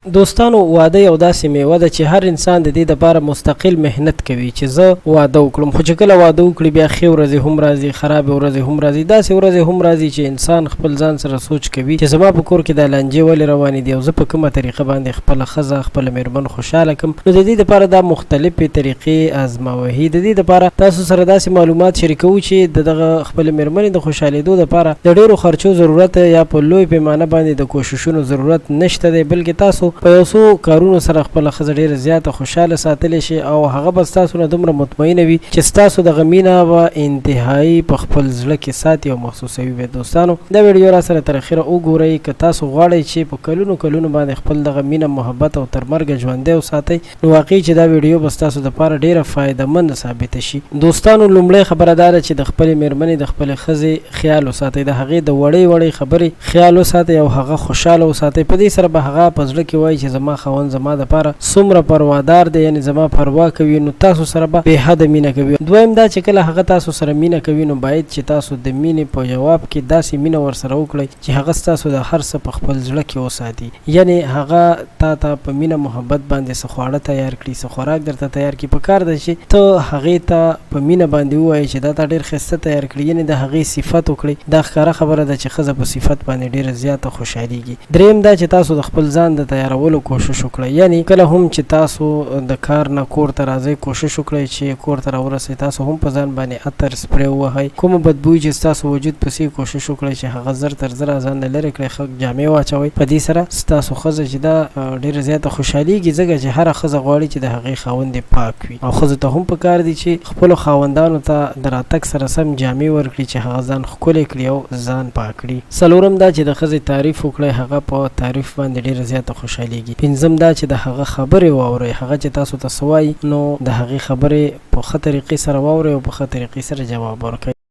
دوستانو واده یو داسې میوه ده چې هر انسان د دې لپاره مستقل مهنت کوي چې زه واده وکړم، خو چې کله واده وکړي بیا ښې ورځې هم راځي، خرابې ورځې هم راځي، داسې ورځې هم راځي چې انسان خپل ځان سره سوچ کوي چې زما په کور کې دا لانجې ولې روانې دي او زه په کومه طریقه باندې خپله ښځه خپله مېرمن خوشحاله کړم. نو د دې لپاره دا مختلفې طریقې ازموهي. د دې لپاره تاسو سره داسې معلومات شریکوو چې د دغه خپلې مېرمنې د خوشحالېدو لپاره د ډېرو خرچو ضرورت یا په لوی پیمانه باندې د کوششونو ضرورت نشته دی، بلکې تاسو په یو څو کارونو سره خپله ښځه ډېره زیاته خوشحاله ساتلی شي او هغه به ستاسو نه دومره مطمئنه وي چې ستاسو دغه مینه به انتهایي په خپل زړه کې ساتي او محسوسوي به. دوستانو دا ویډیو را سره تر اخره وګورئ که تاسو غواړئ چې په کلونو کلونو باندې خپل دغه مینه محبت او تر مرګه ژوندی وساتئ، نو واقعي چې دا ویډیو به ستاسو دپاره ډېره فایدهمنده ثابته شي. دوستانو لومړی خبره دا ده چې د خپلې مېرمنې د خپلې ښځې خیال وساتئ، د هغې د وړې وړې خبرې خیال وساتئ او هغه خوشحاله وساتئ. په دې سره به هغه په زړه کې وایي چې زما خاوند زما دپاره څومره پروادار دی، یعنې زما پروا کوي، نو تاسو سره به بې حده مینه کوي. دویم دا چې کله هغه تاسو سره مینه کوي نو باید چې تاسو د مینې په جواب کې داسې مینه ورسره وکړئ چې هغه ستاسو د هر څه په خپل زړه کې وساتي، یعنې هغه تا ته په مینه محبت باندې څه خواړه تیار کړي، څه خوراک درته تیار کړي. پکار ده چې ته هغې ته په مینه باندې ووایې چې دا تا ډېر ښایسته تیار کړي، یعنې د هغې صفت وکړئ. دا ښکاره خبره ده چې ښځه په صفت باندې ډېره زیاته خوشحالېږي. دریم دا چې تاسو د خپل ځان د تیارولو کوشش وکړئ، یعنې کله هم چې تاسو د کار نه کور ته راځئ کوشش وکړئ چې کور ته راورسئ تاسو هم په ځان باندې عطر سپری ووهئ، کومه بدبوی چې ستاسو وجود پسې کوشش وکړئ چې هغه زر تر زره ځان نه لرې کړئ، ښه جامې واچوئ. په دې سره ستاسو ښځه چې دا ډېره زیاته خوشحالېږي، ځکه چې هره ښځه غواړي چې د هغې خاوند یې پاک وي او ښځو ته هم پکار دي چې خپلو خاوندانو ته د راتګ سره سم جامې ورکړي چې هغه ځان ښکلی کړي او ځان پاک کړي. څلورم دا چې د ښځې تعریف وکړئ، هغه په تعریف باندې ډېره زیاته خوشحالېږي. پنځم دا چې د هغه خبرې واورئ، هغه چې تاسو ته څه وایي نو د هغې خبرې په ښه طریقې سره واورئ او په ښه طریقې سره جواب ورکړئ.